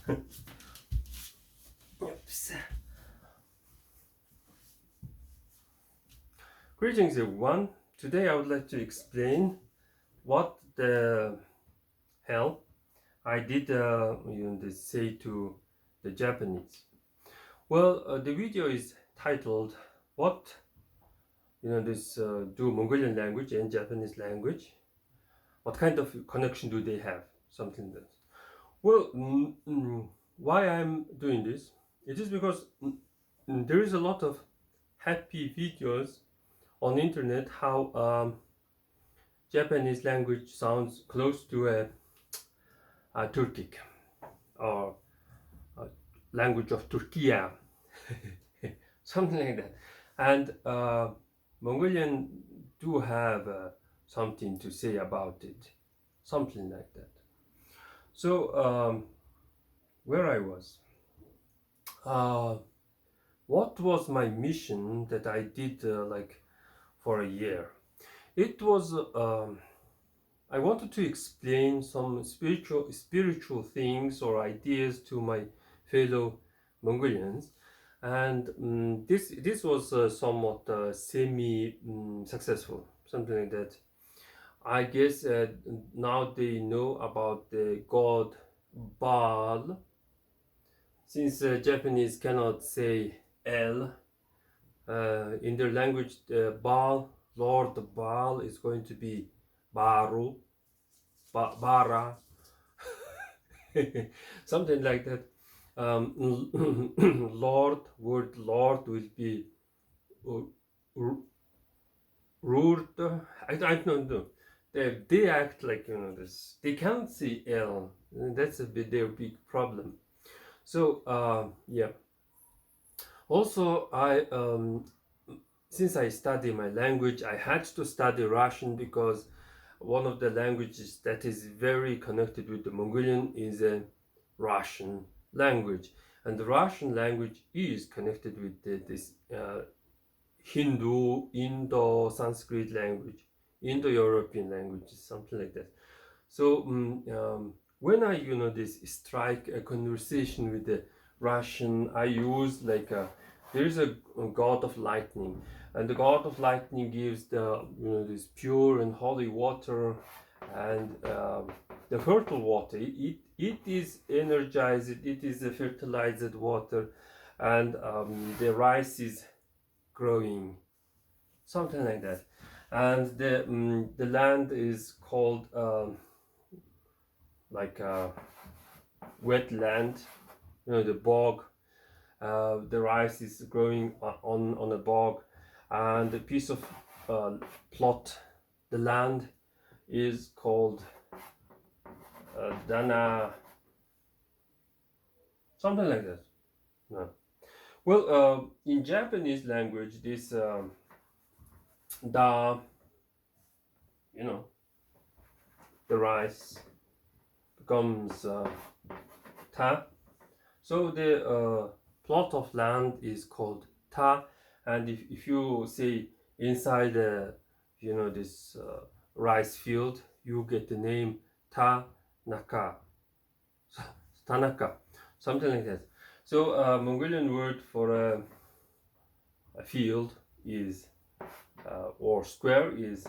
Oops. Greetings everyone. Today I would like to explain what the hell I did say to the Japanese. Well, the video is titled what do Mongolian language and Japanese language, what kind of connection do they have, something like that. Well, why I'm doing this, it is because there is a lot of happy videos on internet how Japanese language sounds close to a Turkic or language of Turkey, something like that. And Mongolian do have something to say about it, something like that. So where I was, what was my mission that I did like for a year? It was I wanted to explain some spiritual things or ideas to my fellow Mongolians, and this was somewhat semi successful, something like that. I guess now they know about the god Baal, since Japanese cannot say El. In their language, Baal, Lord Baal, is going to be Baru, Bara, something like that. Word Lord will be Rurd. I don't know. They act like this. They can't say L. That's their big problem. So yeah. Also, I since I study my language, I had to study Russian because one of the languages that is very connected with the Mongolian is a Russian language, and the Russian language is connected with this Hindu, Indo-Sanskrit language, Indo-European languages, something like that. So when I strike a conversation with the Russian, I use like there is a god of lightning, and the god of lightning gives the this pure and holy water, and the fertile water. It is energized. It is a fertilized water, and the rice is growing, something like that. And the land is called like a wet land, the bog. The rice is growing on a bog, and the piece of plot, the land, is called Dana, something like that. No. Well, in Japanese language, this da, the rice becomes ta. So the plot of land is called ta, and if you say inside this rice field, you get the name Tanaka, Tanaka, something like that. So Mongolian word for a field is or square is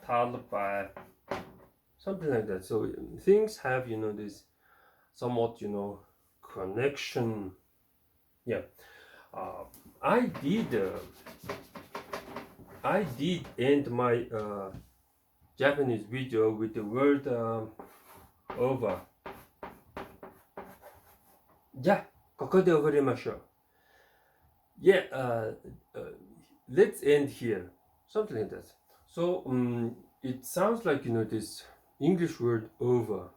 talba, something like that. So things have this somewhat connection. Yeah. I did end my Japanese video with the word over. じゃあここで終わりましょう。Yeah, let's end here. Something like that. So it sounds like this English word over.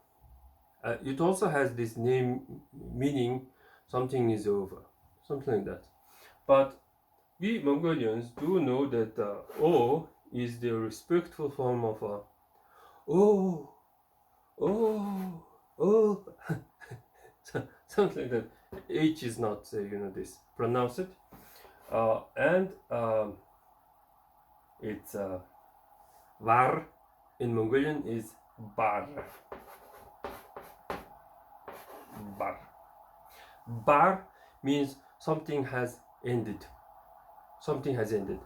It also has this name meaning something is over, something like that. But we Mongolians do know that O is the respectful form of oh, something like that. H is not this pronounce it, and it's var in Mongolian is bar. Bar. Bar means something has ended. Something has ended.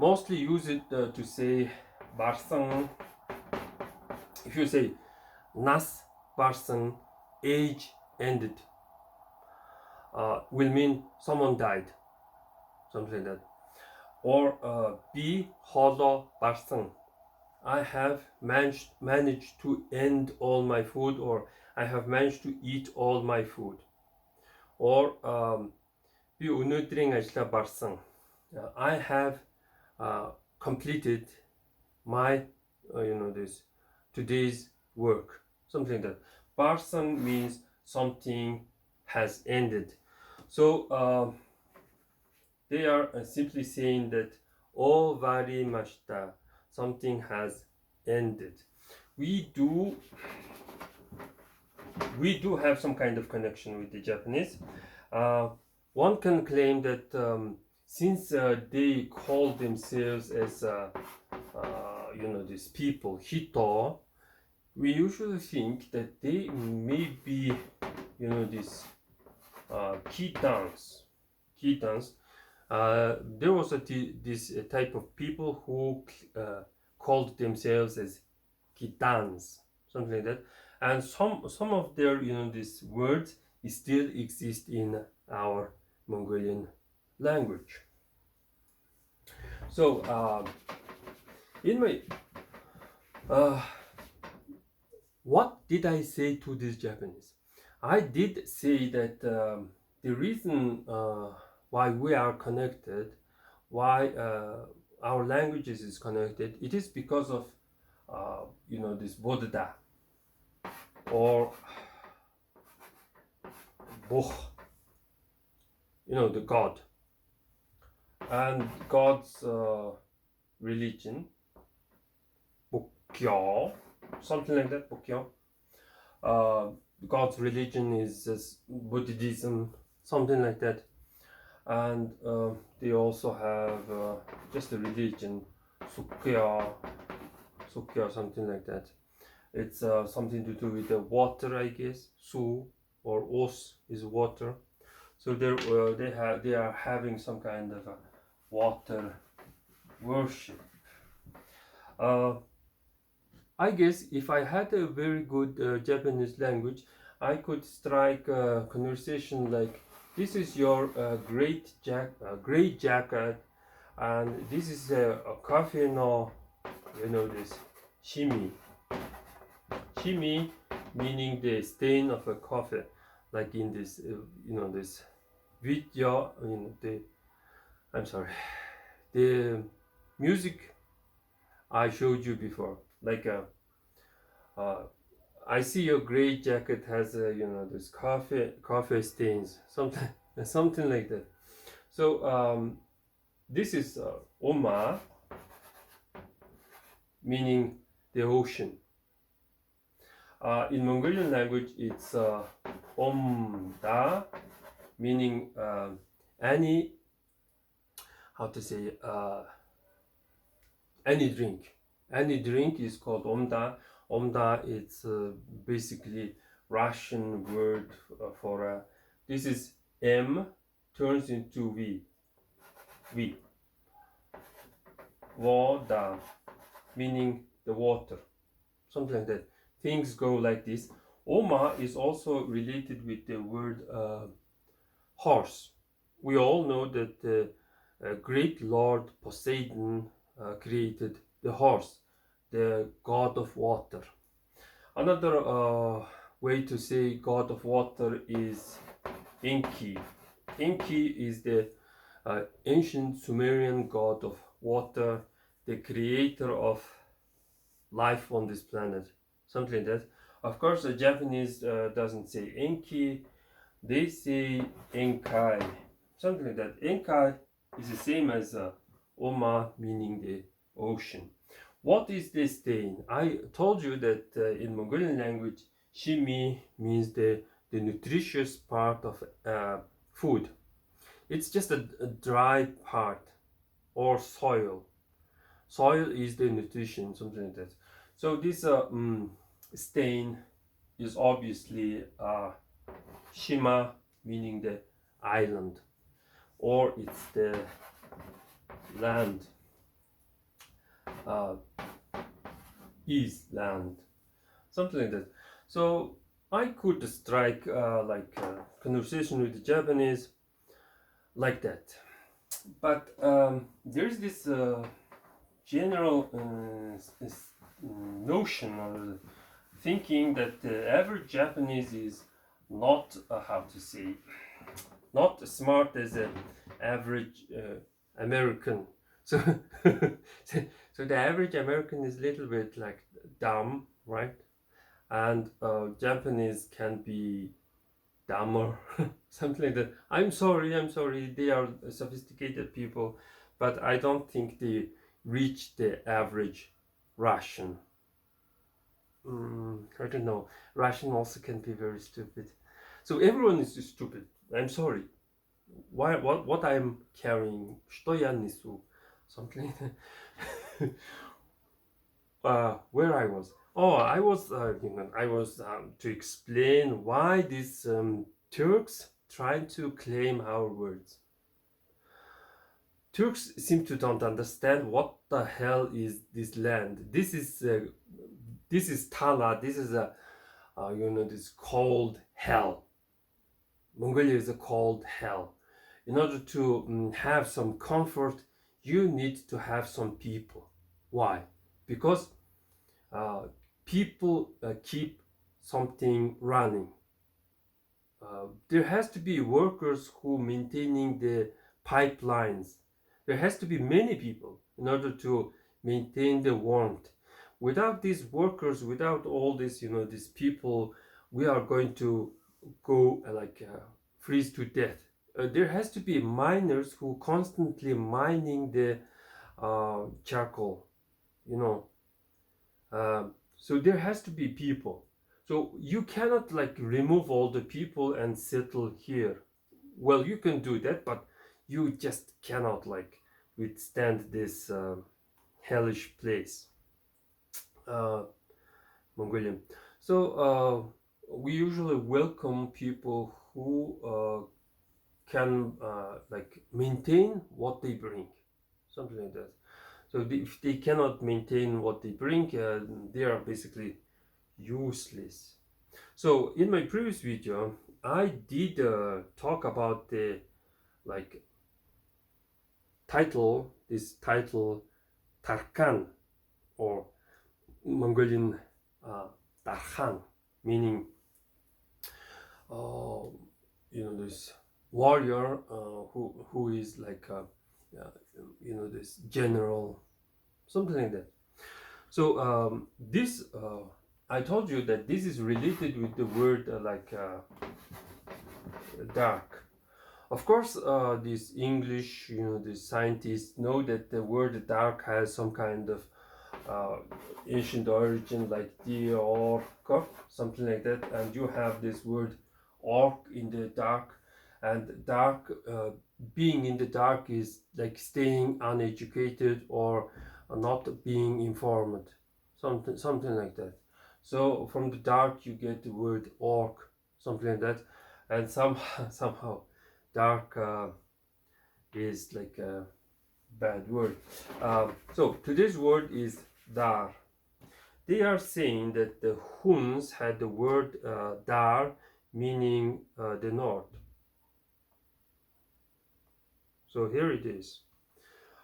Mostly use it to say barsang. If you say nas barsang, age ended, will mean someone died, something like that. Or bi hodo barsang, I have managed to end all my food, or I have managed to eat all my food. Or би өнөөдрийн ажлаа барсан, I have completed my this today's work, something like that. Barsan means something has ended. So they are simply saying that o varimashita, something has ended. We do have some kind of connection with the Japanese. One can claim that since they call themselves as these people hito, we usually think that they may be these Khitans. There was this type of people who called themselves as Khitans, something like that, and some of their these words still exist in our Mongolian language. So anyway, what did I say to these Japanese? I did say that the reason why we are connected, why our languages is connected, it is because of this Bodda or Boh, the God, and God's religion, Bokyo, something like that, Bokyo. God's religion is Buddhism, something like that, and they also have just a religion, Sukya, something like that. It's something to do with the water, I guess. Su or os is water. So they are having some kind of a water worship. I guess if I had a very good Japanese language, I could strike a conversation like, this is your great jacket, and this is a coffee no, this shimi. Shimi meaning the stain of a coffee, like in this this video, the music I showed you before, like I see your gray jacket has this coffee stains, something like that. So this is Oma, meaning the ocean. In Mongolian language, it's Omda, meaning any, how to say, any drink. Any drink is called Omda. Omda, it's basically Russian word for this is M turns into V. Voda, meaning the water, something like that. Things go like this. Oma is also related with the word horse. We all know that the great Lord Poseidon created the horse, the god of water. Another way to say god of water is Enki. Enki is the ancient Sumerian god of water, the creator of life on this planet, something like that. Of course, the Japanese doesn't say Enki, they say Enkai, something like that. Enkai is the same as Oma, meaning the ocean. What is the stain? I told you that in Mongolian language, shimi means the nutritious part of food. It's just a dry part, or soil. Soil is the nutrition, something like that. So this stain is obviously shima, meaning the island, or it's the land, is land, something like that. So I could strike conversation with the Japanese like that. But there's this general notion or thinking that the average Japanese is not how to say, not as smart as an average American. So so the average American is a little bit like dumb, right? And Japanese can be dumber, something like that. I'm sorry, they are sophisticated people, but I don't think they reach the average Russian. I don't know. Russian also can be very stupid. So everyone is stupid. I'm sorry. Why? What I'm carrying? Что я несу? Something like that. Where I was? Oh, I was to explain why these Turks try to claim our words. Turks seem to don't understand what the hell is this land. This is Tala. This is this cold hell. Mongolia is a cold hell. In order to have some comfort, you need to have some people. Why? Because people keep something running. There has to be workers who maintaining the pipelines. There has to be many people in order to maintain the warmth. Without these workers, without all this, these people, we are going to go freeze to death. There has to be miners who constantly mining the charcoal, so there has to be people. So you cannot remove all the people and settle here. Well, you can do that, but you just cannot withstand this hellish place, Mongolian. So we usually welcome people who can maintain what they bring, something like that. So if they cannot maintain what they bring, they are basically useless. So in my previous video, I did talk about the this title Tarkan, or Mongolian Tarhan, meaning this warrior who is this general, something like that. So this I told you that this is related with the word dark. Of course, these English, the scientists know that the word dark has some kind of ancient origin, like the orc, something like that. And you have this word orc in the dark, and dark, being in the dark is like staying uneducated or not being informed, something like that. So from the dark you get the word orc, something like that, and somehow dark is like a bad word. So today's word is dar. They are saying that the Huns had the word dar, meaning the north. So here it is.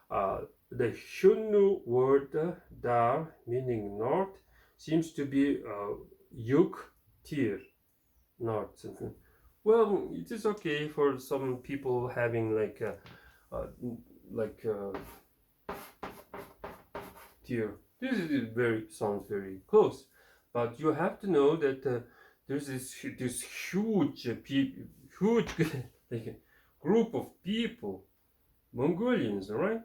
The Xiongnu word dar, meaning north, seems to be Yugh tier, north. Well, it is okay for some people having tier. This is sounds very close, but you have to know that there's this huge group of people, Mongolians, right?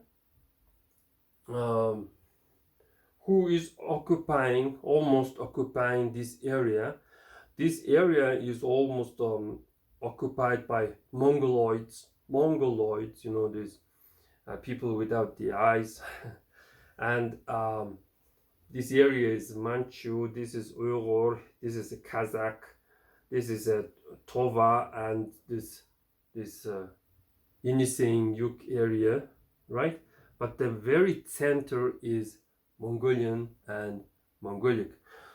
Who is almost occupying this area. This area is almost occupied by Mongoloids, these people without the eyes. And this area is Manchu, this is Uyghur, this is Kazakh, this is a Tova and this Yenisei Yugh area, right? But the very center is Mongolian and Mongolic.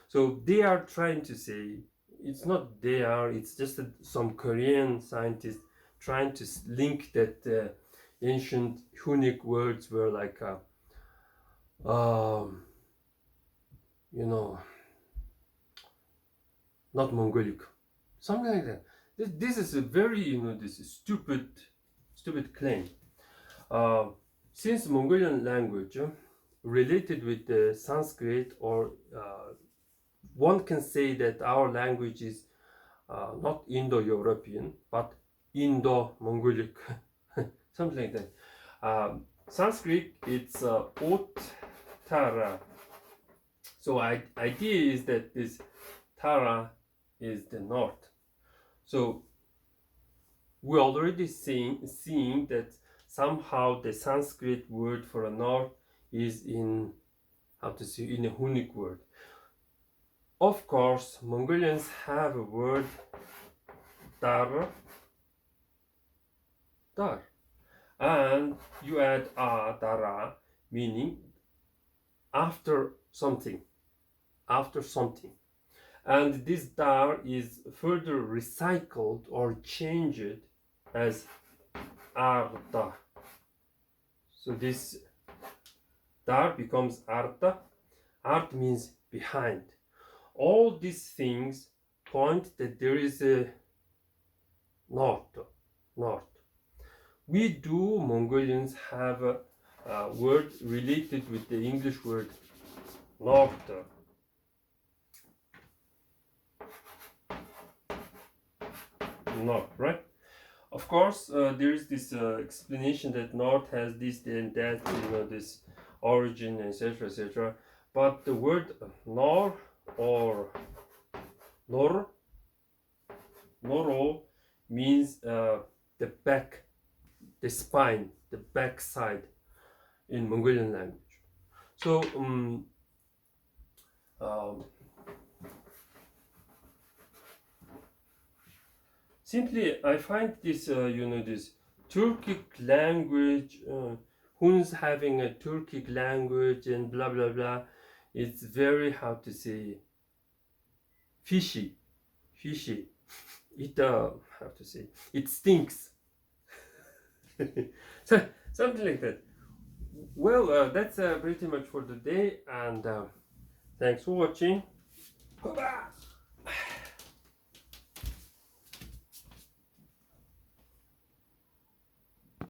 So they are trying to say, it's not they are, it's just some Korean scientists trying to link that ancient Hunnic words were like, you know, not Mongolic, something like that. This is a very, you know, this stupid claim. Since Mongolian language related with the Sanskrit, or one can say that our language is not Indo-European but Indo-Mongolic, something like that. Sanskrit, it's uttara. So idea is that this Дараа is the north. So we're already seeing that somehow the Sanskrit word for a north is in, how to say, in a Hunnic word. Of course, Mongolians have a word Daraa, Dar, and you add a, Daraa, meaning after something, and this Dar is further recycled or changed as Arda. So this Dar becomes Arda. Art means behind. All these things point that there is a north. We Mongolians have a word related with the English word north. North, right? Of course, there is this explanation that north has this and that, you know, this origin, etc., etc. But the word nor or nuruu means the back, the spine, the back side in Mongolian language. So simply, I find this, you know, this Turkic language, Huns having a Turkic language and blah blah blah. It's very, how to say, fishy. It how to say, it stinks. So something like that. Well, that's pretty much for today, and thanks for watching. Bye-bye.